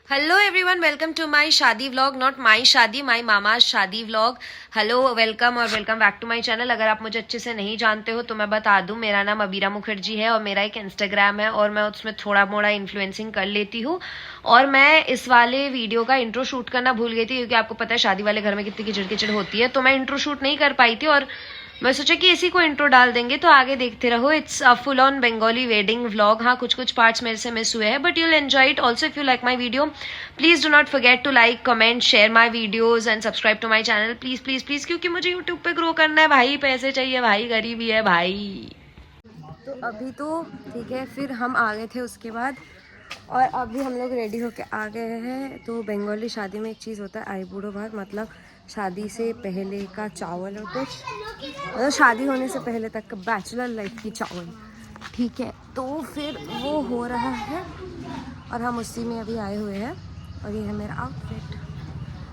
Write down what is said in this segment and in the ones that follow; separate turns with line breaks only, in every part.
Hello everyone, welcome to my shaadi vlog, not my shaadi, my mama shaadi vlog. Hello, welcome और welcome back to my channel. अगर आप मुझे अच्छे से नहीं जानते हो तो मैं बता दूं, मेरा नाम अबीरा मुखर्जी है और मेरा एक इंस्टाग्राम है और मैं उसमें थोड़ा मोड़ा इन्फ्लुएंसिंग कर लेती हूँ। और मैं इस वाले वीडियो का इंट्रो शूट करना भूल गई थी क्योंकि आपको पता है शादी वाले घर में कितनी किचड़ किचड़ होती है, तो मैं इंट्रो शूट नहीं कर पाई थी और मैं सोचा कि इसी को इंट्रो डाल देंगे, तो आगे देखते रहो। It's full on Bengali wedding vlog. हाँ, कुछ कुछ पार्ट्स मेरे से मिस हुए हैं, but you'll enjoy it also if you like my video. Please do not forget to like, comment, share my videos and subscribe to my channel, please please please, क्योंकि मुझे YouTube पे grow करना है भाई, पैसे चाहिए भाई, गरीबी है भाई। तो अभी तो ठीक है, फिर हम आ गए थे उसके बाद और अभी हम लोग रेडी होके आ गए हैं। तो बंगाली शादी में एक चीज़ होता है आई बूढ़ो भात, मतलब शादी से पहले का चावल और कुछ, मतलब शादी होने से पहले तक का बैचलर लाइफ की चावल, ठीक है। तो फिर वो हो रहा है और हम उसी में अभी आए हुए हैं। और ये है मेरा आउटफिट,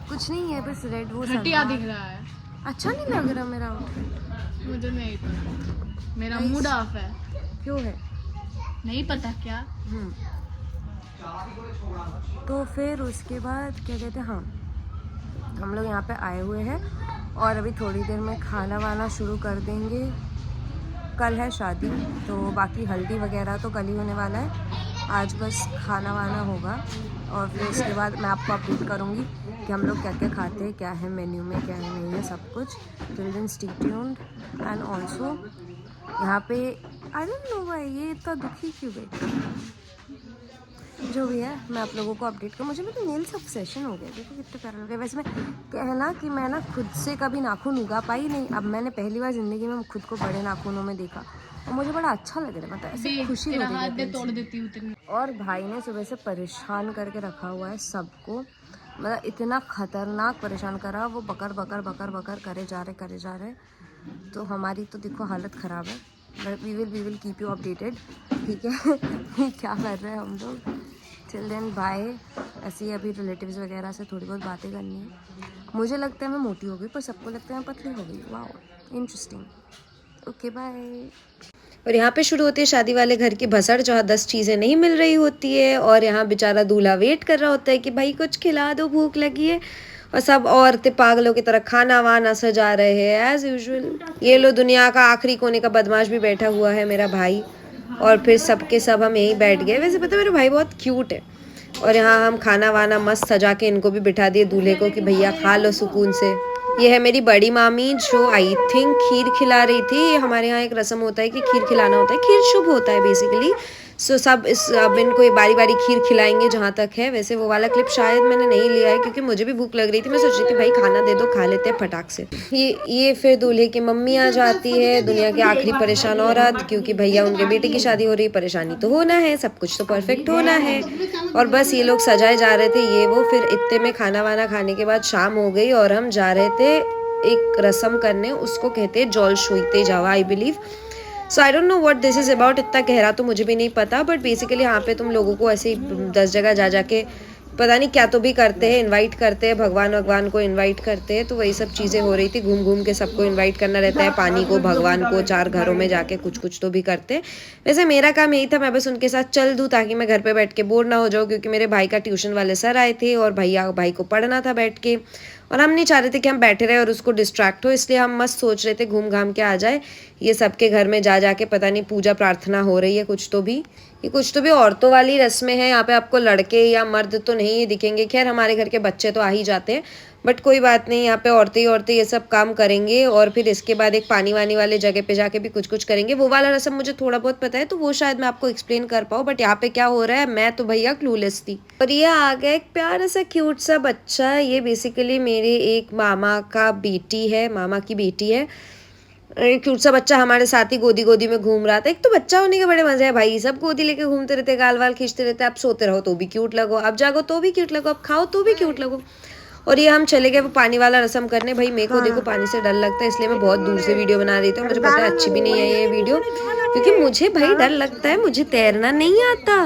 कुछ नहीं है, बस रेड वो
घटिया दिख रहा है।
अच्छा नहीं लग रहा मेरा आउटफिट।
मुझे नहीं पता, मेरा मूड ऑफ है।
क्यों है?
नहीं पता क्या।
तो फिर उसके बाद क्या कहते हैं, हाँ, हम लोग यहाँ पे आए हुए हैं और अभी थोड़ी देर में खाना वाना शुरू कर देंगे। कल है शादी, तो बाकी हल्दी वगैरह तो कल ही होने वाला है, आज बस खाना वाना होगा। और फिर उसके बाद मैं आपको अपडेट करूँगी कि हम लोग क्या क्या खाते हैं, क्या है मेन्यू में, क्या है नहीं है, सब कुछ। Till then stay tuned. And also यहाँ पे आई डोंट नो भाई ये इतना दुखी क्यों गई, जो भी है मैं आप लोगों को अपडेट करूँ। मुझे मतलब नेल्स ऑब्सेशन हो गया, देखो कितने प्यारे लग रहे। वैसे मैं कहना कि मैं ना खुद से कभी नाखून उगा पाई नहीं, अब मैंने पहली बार ज़िंदगी में खुद को बड़े नाखूनों में देखा और मुझे बड़ा अच्छा लग रहा है, मतलब ऐसे खुशी हो रही है।
तोड़ देती हूँ तेरी।
और भाई ने सुबह से परेशान करके रखा हुआ है सबको, मतलब इतना खतरनाक परेशान करा, वो बकर बकर बकर बकर करे जा रहे। तो हमारी तो देखो हालत ख़राब है, but we will keep you updated, ठीक है। क्या कर रहे हैं हम लोग। Till then bye. ऐसे ही अभी रिलेटिव्स वगैरह से थोड़ी बहुत बातें करनी है। मुझे लगता है मैं मोटी हो गई, पर सबको लगता है मैं पतली हो गई। वाह, इंटरेस्टिंग। Okay bye. और यहाँ पे शुरू होती है शादी वाले घर की भसड़, जहाँ 10 चीज़ें नहीं मिल रही होती है और यहाँ बेचारा दूल्हा वेट कर रहा होता है कि भाई कुछ खिला दो, भूख लगी है। और सब औरतें पागलों की तरह खाना वाना सजा रहे हैं एज यूजुअल। ये लो दुनिया का आखिरी कोने का बदमाश भी बैठा हुआ है, मेरा भाई। और फिर सबके सब हम यहीं बैठ गए। वैसे पता है मेरा भाई बहुत क्यूट है। और यहाँ हम खाना वाना मस्त सजा के इनको भी बिठा दिए दूल्हे को कि भैया खा लो सुकून से। ये है मेरी बड़ी मामी जो आई थिंक खीर खिला रही थी। ये हमारे यहाँ एक रस्म होता है कि खीर खिलाना होता है, खीर शुभ होता है बेसिकली। सो अब इनको बारी बारी खीर खिलाएंगे जहाँ तक है। वैसे वो वाला क्लिप शायद मैंने नहीं लिया है क्योंकि मुझे भी भूख लग रही थी। मैं सोच रही थी भाई खाना दे दो, खा लेते हैं फटाक से। ये फिर दूल्हे की मम्मी आ जाती है, दुनिया की आखिरी परेशान औरत, क्योंकि भैया उनके बेटे की शादी हो रही, परेशानी तो होना है, सब कुछ तो परफेक्ट होना है। और बस ये लोग सजाए जा रहे थे, ये वो। फिर इतने में खाना वाना खाने के बाद शाम हो गई और हम जा रहे थे एक रस्म करने, उसको कहते हैं जौल शुइते जावा, I believe. So I don't know what this is about, इतना गहरा तो मुझे भी नहीं पता, बट बेसिकली यहाँ पे तुम लोगों को ऐसे ही 10 जगह जा जाके पता नहीं क्या तो भी करते हैं, इनवाइट करते हैं, भगवान को इनवाइट करते हैं। तो वही सब चीज़ें हो रही थी, घूम घूम के सबको इनवाइट करना रहता है, पानी को, भगवान को, 4 घरों में जाके कुछ कुछ तो भी करते हैं। वैसे मेरा काम यही था, मैं बस उनके साथ चल दूँ ताकि मैं घर पे बैठ के बोर ना हो जाऊँ, क्योंकि मेरे भाई का ट्यूशन वाले सर आए थे और भाई को पढ़ना था बैठ के, और हम नहीं चाह रहे थे कि हम बैठे रहे और उसको डिस्ट्रैक्ट हो, इसलिए हम मस्त सोच रहे थे घूम घाम के आ जाए। ये सबके घर में जा जाके पता नहीं पूजा प्रार्थना हो रही है कुछ तो भी, ये कुछ तो भी औरतों वाली रस्में हैं। यहाँ पे आपको लड़के या मर्द तो नहीं दिखेंगे, खैर हमारे घर के बच्चे तो आ ही जाते हैं, बट कोई बात नहीं, यहाँ पे औरतें ये सब काम करेंगे। और फिर इसके बाद एक पानी वानी वाले जगह पे जाके भी कुछ कुछ करेंगे। वो वाला रस्म मुझे थोड़ा बहुत पता है, तो वो शायद मैं आपको एक्सप्लेन कर पाऊँ, बट यहाँ पे क्या हो रहा है मैं तो भैया क्लूलेस थी। और ये आ गया एक प्यारा सा क्यूट सा बच्चा, ये बेसिकली मेरे एक मामा का बेटी है, मामा की बेटी है। एक क्यूट सा बच्चा हमारे साथ ही गोदी में घूम रहा था। एक तो बच्चा होने के बड़े मजे हैं भाई, सब गोदी लेके घूमते रहते, गाल वाल खींचते रहते, आप सोते रहो तो भी क्यूट लगो, आप जागो तो भी क्यूट लगो, आप खाओ तो भी क्यूट लगो। और ये हम चले गए वो पानी वाला रस्म करने। भाई मेरे को देखो पानी से डर लगता है, इसलिए मैं बहुत दूर से वीडियो बना रही थी। मुझे पता है अच्छी भी नहीं है ये वीडियो, क्योंकि मुझे भाई डर लगता है, मुझे तैरना नहीं आता।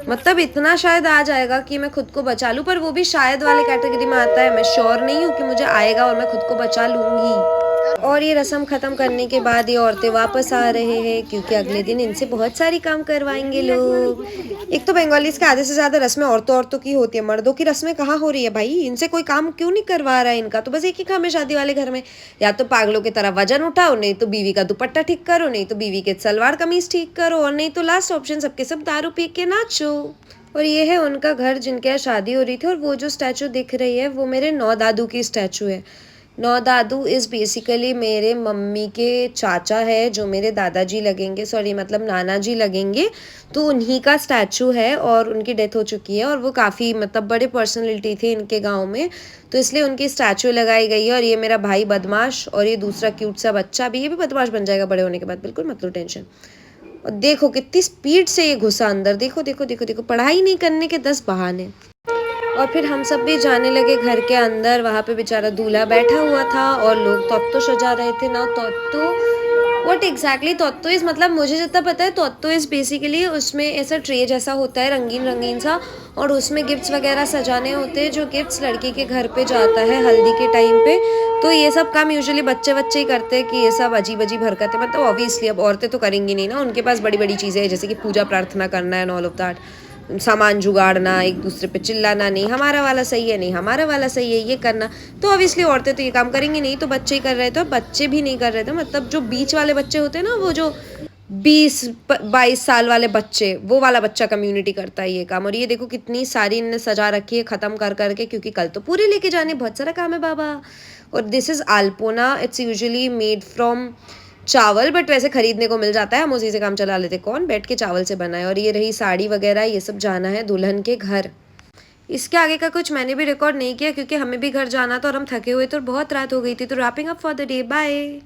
मतलब इतना शायद आ जाएगा कि मैं खुद को बचा लूँ, पर वो भी शायद वाले कैटेगरी में आता है, मैं श्योर नहीं हूँ कि मुझे आएगा और मैं खुद को बचा लूँगी। और ये रस्म ख़त्म करने के बाद ये औरतें वापस आ रहे हैं क्योंकि अगले दिन इनसे बहुत सारी काम करवाएंगे लोग। एक तो बंगालीज के आधे से ज़्यादा रस्में औरतों की होती है, मर्दों की रस्में कहाँ हो रही है भाई? इनसे कोई काम क्यों नहीं करवा रहा है? इनका तो बस एक ही काम है शादी वाले घर में, या तो पागलों की तरह वजन उठाओ, नहीं तो बीवी का दुपट्टा ठीक करो, नहीं तो बीवी के सलवार कमीज ठीक करो, और नहीं तो लास्ट ऑप्शन सबके सब दारू पी के नाचो। और ये है उनका घर जिनके यहाँ शादी हो रही थी। और वो जो स्टैचू दिख रही है वो मेरे नौ दादू की स्टैचू है। नौ दादू इज़ बेसिकली मेरे मम्मी के चाचा है, जो मेरे दादाजी लगेंगे, सॉरी मतलब नाना जी लगेंगे, तो उन्हीं का स्टैचू है। और उनकी डेथ हो चुकी है और वो काफ़ी मतलब बड़े पर्सनैलिटी थे इनके गांव में, तो इसलिए उनकी स्टैचू लगाई गई है। और ये मेरा भाई बदमाश और ये दूसरा क्यूट सा बच्चा भी, ये भी बदमाश बन जाएगा बड़े होने के बाद, बिल्कुल मत लो टेंशन। और देखो कितनी स्पीड से ये घुसा अंदर, देखो देखो देखो देखो, पढ़ाई नहीं करने के 10 बहाने। और फिर हम सब भी जाने लगे घर के अंदर। वहाँ पे बेचारा दूल्हा बैठा हुआ था और लोग तोत्तो सजा रहे थे ना। Totto what exactly Totto is, मतलब मुझे जितना पता है तोत्तो इज़ बेसिकली उसमें ऐसा ट्रे जैसा होता है रंगीन रंगीन सा, और उसमें गिफ्ट्स वगैरह सजाने होते हैं, जो गिफ्ट्स लड़की के घर पे जाता है हल्दी के टाइम पे। तो ये सब काम यूजुअली बच्चे ही करते हैं कि ये सब अजीब अजीब हरकतें, मतलब ऑब्वियसली अब औरतें तो करेंगी नहीं ना, उनके पास बड़ी बड़ी चीज़ें हैं जैसे कि पूजा प्रार्थना करना एंड ऑल ऑफ दैट, सामान जुगाड़ना, एक दूसरे पे चिल्लाना, नहीं हमारा वाला सही है, नहीं हमारा वाला सही है, ये करना। तो ऑब्वियसली औरतें तो ये काम करेंगी नहीं, तो बच्चे ही कर रहे थे। और बच्चे भी नहीं कर रहे थे, मतलब जो बीच वाले बच्चे होते हैं ना, वो जो 20-22 साल वाले बच्चे, वो वाला बच्चा कम्युनिटी करता है ये काम। और ये देखो कितनी सारी इनने सजा रखी है ख़त्म कर करके, क्योंकि कल तो पूरे लेके जाने, बहुत सारा काम है बाबा। और this is alpona, it's usually made from चावल, बट वैसे खरीदने को मिल जाता है, हम उसी से काम चला लेते, कौन बैठ के चावल से बना है। और ये रही साड़ी वगैरह, ये सब जाना है दुल्हन के घर। इसके आगे का कुछ मैंने भी रिकॉर्ड नहीं किया क्योंकि हमें भी घर जाना था और हम थके हुए थे और बहुत रात हो गई थी। तो wrapping up for the day, bye.